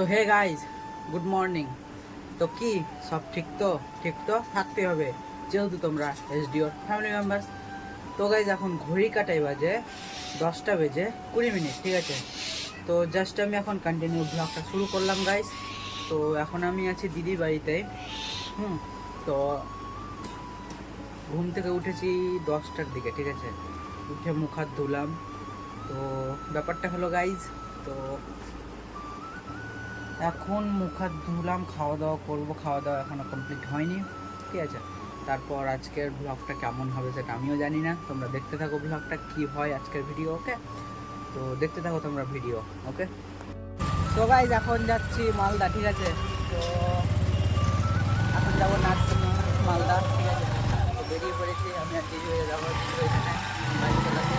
So hey guys, good morning. তো কি সব ঠিক তো থাকতে হবে, যেহেতু তোমরা এসডিওর ফ্যামিলি মেম্বার্স। তো গাইজ এখন ঘড়ি কাটাই বাজে 10টা বেজে 20 মিনিট, ঠিক আছে। তো জাস্ট আমি এখন কন্টিনিউ ব্লগটা শুরু করলাম গাইজ। তো এখন আমি আছি দিদি বাড়িতে। তো ঘুম থেকে উঠেছি 10টার দিকে, ঠিক আছে। উঠে মুখ হাত ধুলাম। তো ব্যাপারটা হলো গাইজ, তো এখন মুখ হাত ধুলাম, খাওয়া দাওয়া করবো। খাওয়া দাওয়া এখনও কমপ্লিট হয়নি, ঠিক আছে। তারপর আজকের ব্লগটা কেমন হবে সেটা আমিও জানি না, তোমরা দেখতে থাকো ব্লগটা কি হয় আজকের ভিডিও, ওকে। তো দেখতে থাকো তোমরা ভিডিও, ওকে। সো গাইজ এখন যাচ্ছি মালদা, ঠিক আছে। তো এখন যাবো নার্সিং মালদা, ঠিক আছে। তো বেরিয়ে পড়েছি আমি আর দিদি হয়ে যাবো এখানে বাইক চালাতে।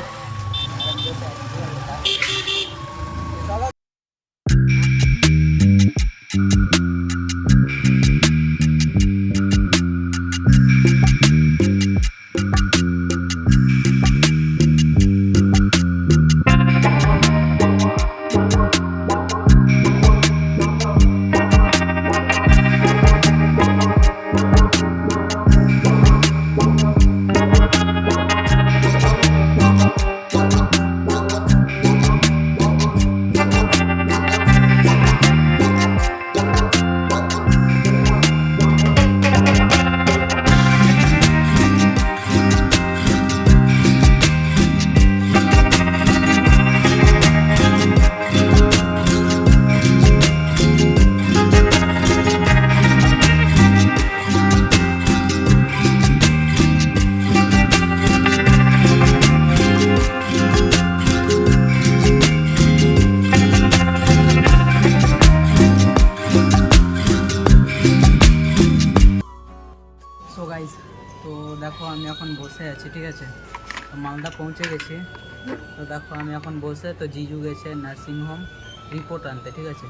চলো। সো গাইজ, তো দেখো আমি এখন বসে আছি, ঠিক আছে। তো মালদা পৌঁছে গেছি। তো দেখো আমি এখন বসে, তো জিজু গেছে নার্সিংহোম রিপোর্ট আনতে, ঠিক আছে।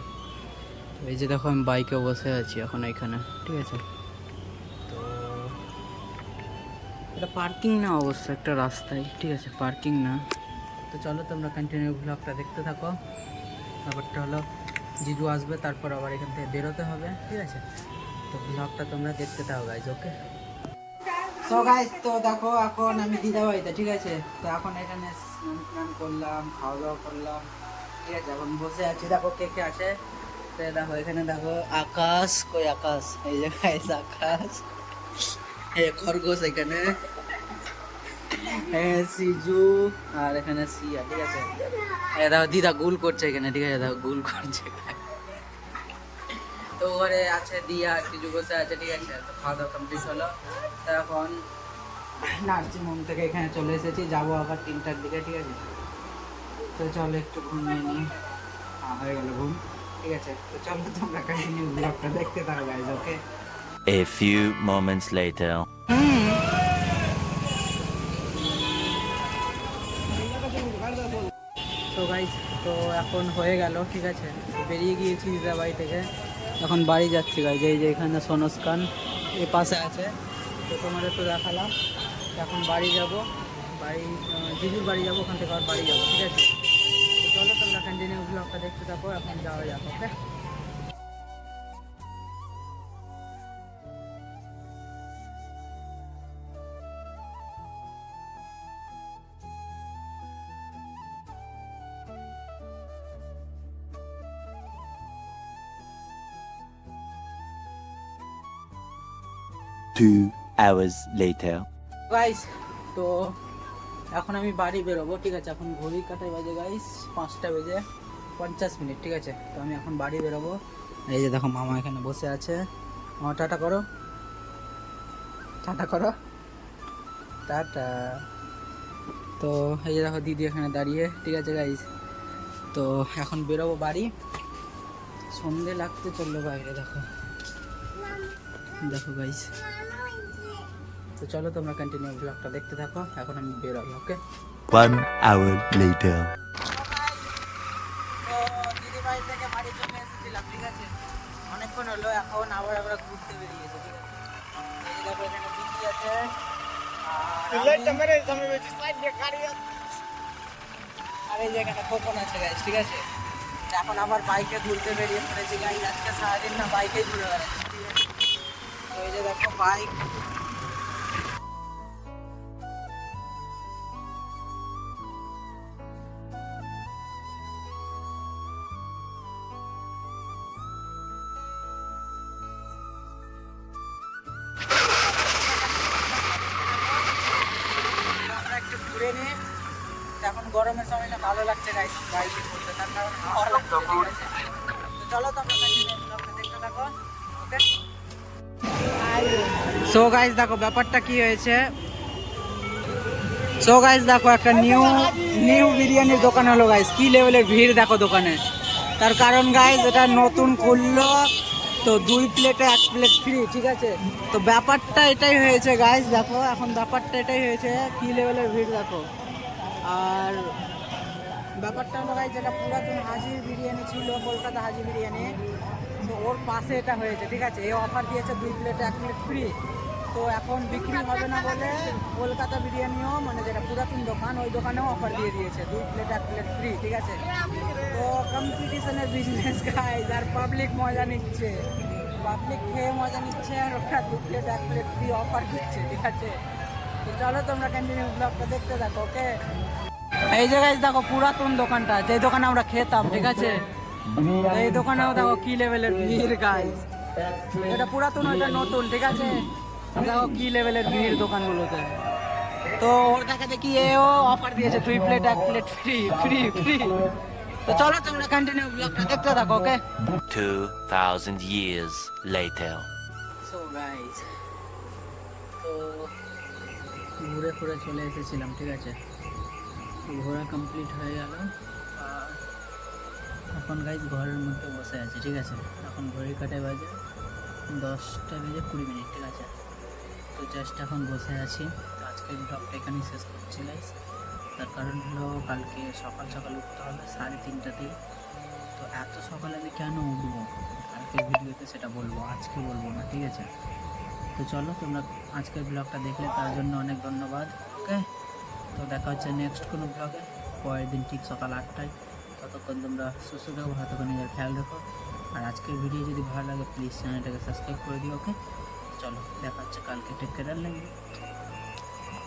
তো এই যে দেখো আমি বাইকে বসে আছি এখন এখানে, ঠিক আছে। তো এটা পার্কিং না, অবশ্য একটা রাস্তায়, ঠিক আছে, পার্কিং না। তো চলো তোমরা কন্টিনিউ ব্লগটা দেখতে থাকো। ব্যাপারটা হলো জিজু আসবে, তারপর আবার এখান থেকে বেরোতে হবে, ঠিক আছে। তো ব্লগটা তোমরা দেখতে থাকো গাইজ, ওকে। সো গাইস, তো দেখো এখন আমি দিদা বাড়িতে, ঠিক আছে। তো এখন এখানে স্নান করলাম, খাওয়া দাওয়া করলাম, ঠিক আছে। এখন বসে আছি, দেখো কে কে আছে। তো দেখো এখানে দেখো আকাশ, কই আকাশ, এই যে গাইস আকাশ, এই খরগোশ এখানে, সিজু, আর এখানে সিয়া, ঠিক আছে। এই দেখো দিদা গুল করছে এখানে, ঠিক আছে, দেখো গুল করছে। তো ঘরে আছে দিয়া, সিজু বসে আছে, ঠিক আছে। তো খাওয়া দাওয়া কমপ্লিট হলো। তো এখন নার্সিংহোম থেকে এখানে চলে এসেছি, যাবো আবার 3টার দিকে, ঠিক আছে। তো চলো একটু ঘুমিয়ে নিই, হয়ে গেল ঘুম, ঠিক আছে। তো চলো তোমরা কন্টিনিউ ব্লগটা দেখতে থাকো guys, okay. A few moments later. তো গাইজ, তো এখন হয়ে গেল, ঠিক আছে। বেরিয়ে গিয়েছি দিদা বাড়ি থেকে, এখন বাড়ি যাচ্ছি গাইজ। এই যে এখানে সোনস্কান এ পাশে আছে, তো তোমাদের তো দেখালাম। এখন বাড়ি যাব, বাড়ি দিদির বাড়ি যাবো, ওখান থেকে আবার বাড়ি যাবো, ঠিক আছে। তো চলো তোমরা কন্টিনিউ ব্লগটা দেখতে থাকো, এখন যাওয়া যাক, ওকে। 2 hours later. গাইস, তো এখন আমি বাড়ি বেরোবো, ঠিক আছে। এখন ঘড়ি কাটাই বাজে গাইস 5টা বেজে 50 মিনিট, ঠিক আছে। তো আমি এখন বাড়ি বেরোবো। এই যে দেখো মামা এখানে বসে আছে, মামা টাটা করো, টাটা করো, টাটা। তো এই যে দেখো দিদি এখানে দাঁড়িয়ে, ঠিক আছে গাইস। তো এখন বেরোবো বাড়ি, সন্ধে লাগতে চললো বাইরে, দেখো দেখো গাইস। তো চলো তোমরা কন্টিনিউ ব্লগটা দেখতে থাকো, এখন আমি বেরোই, ওকে। 1 hour later. তো দিদি বাড়ি থেকে বাড়ি চলে এসেছিলাম, ঠিক আছে। অনেকক্ষণ হলো, এখন আবার আমরা ঘুরতে বেরিয়েছি, ঠিক আছে। এই যে দেখো এখানে দিদি আছে, আর এই যে এখানে খোকন আছে গাইস, ঠিক আছে। এখন আবার বাইকে ঘুরতে বেরিয়ে পড়েছি গাইজ, আজকে সারাদিন না বাইকেই ঘুরে বেড়াচ্ছি, ঠিক আছে। তো এই যে দেখো বাইক, আমরা একটু ঘুরে নিয়ে, এখন গরমের সময়টা ভালো লাগছে গাইজ বাইকে ঘুরতে, তার কারণ হাওয়া লাগছে, ঠিক আছে। তো চলো তো আমরা কন্টিনিউ ব্লগটা দেখতে থাকো, ওকে। সো গাইজ দেখো ব্যাপারটা কি হয়েছে। সো গাইজ দেখো একটা নিউ বিরিয়ানির দোকান হলো গাইজ, কি লেভেলের ভিড় দেখো দোকানে। তার কারণ গাইজ এটা নতুন খুললো, তো 2 প্লেটে 1 প্লেট ফ্রি, ঠিক আছে। তো ব্যাপারটা এটাই হয়েছে গাইজ, দেখো এখন ব্যাপারটা এটাই হয়েছে, কি লেভেলের ভিড় দেখো। আর ব্যাপারটা হলো গাইজ, যেটা পুরাতন হাজির বিরিয়ানি ছিল, কলকাতা হাজির বিরিয়ানি, তো ওর পাশে এটা হয়েছে, ঠিক আছে। এই অফার দিয়েছে 2 প্লেটে 1 প্লেট ফ্রি। তো এখন বিক্রি হবে না বলে কলকাতা বিরিয়ানিও, মানে যেটা পুরাতন দোকান, ওই দোকানেও অফার দিয়ে দিয়েছে 2 প্লেট 1 প্লেট ফ্রি, ঠিক আছে। তো কম্পিটিশনের বিজনেস গাইজ, আর পাবলিক মজা নিচ্ছে, পাবলিক খেয়ে মজা নিচ্ছে, আর ওরা 2 প্লেট 1 প্লেট ফ্রি অফার দিচ্ছে, ঠিক আছে। তো চলো তোমরা কন্টিনিউ ব্লগটা দেখতে থাকো, ওকে। এই যে গাইজ দেখো পুরাতন দোকানটা, যে দোকানে আমরা খেতাম, ঠিক আছে। তো এই দোকানেও দেখো কি লেভেলের ভিড় গাইজ, এটা পুরাতন ওটা নতুন, ঠিক আছে। দেখো কি লেভেলের ভিড় দোকানগুলোতে। তো ওর দেখা দেখি এও অফার দিয়েছে 2 plate 1 plate free free free. তো চলো তোমরা কন্টিনিউ ব্লগটা দেখতে থাকো, ওকে। 2000 years later. সো গাইজ, তো ঘুরে ঘুরে চলে এসেছিলাম, ঠিক আছে। ঘোরা কমপ্লিট হয়ে গেল, আর এখন গাইজ ঘরের মধ্যে বসে আছি, ঠিক আছে। এখন ঘড়ি কাটায় বাজে 10টা বেজে 20 মিনিট, ঠিক আছে। তো জাস্ট এখন বসে আছি। তো আজকের ব্লগটা এখানেই শেষ করছি গাইজ। তার কারণ হলো কালকে সকাল সকাল উঠতে হবে 3:30তেই। তো এত সকালে আমি কেন উঠবো কালকের ভিডিওতে সেটা বলবো, আজকে বলবো না, ঠিক আছে। তো চলো তোমরা আজকের ব্লগটা দেখলে তার জন্য অনেক ধন্যবাদ, ওকে। তো দেখা হচ্ছে নেক্সট কোনো ব্লগে পরের দিন ঠিক সকাল 8টায়। ততক্ষণ তোমরা সুস্থ থাকো, ভালো থাকো, নিজের খেয়াল রাখো। আর আজকের ভিডিও যদি ভালো লাগে প্লিজ চ্যানেলটাকে সাবস্ক্রাইব করে দিও, ওকে। চলো দেখা হচ্ছে কালকে, টেক কেয়ার, লাগবে।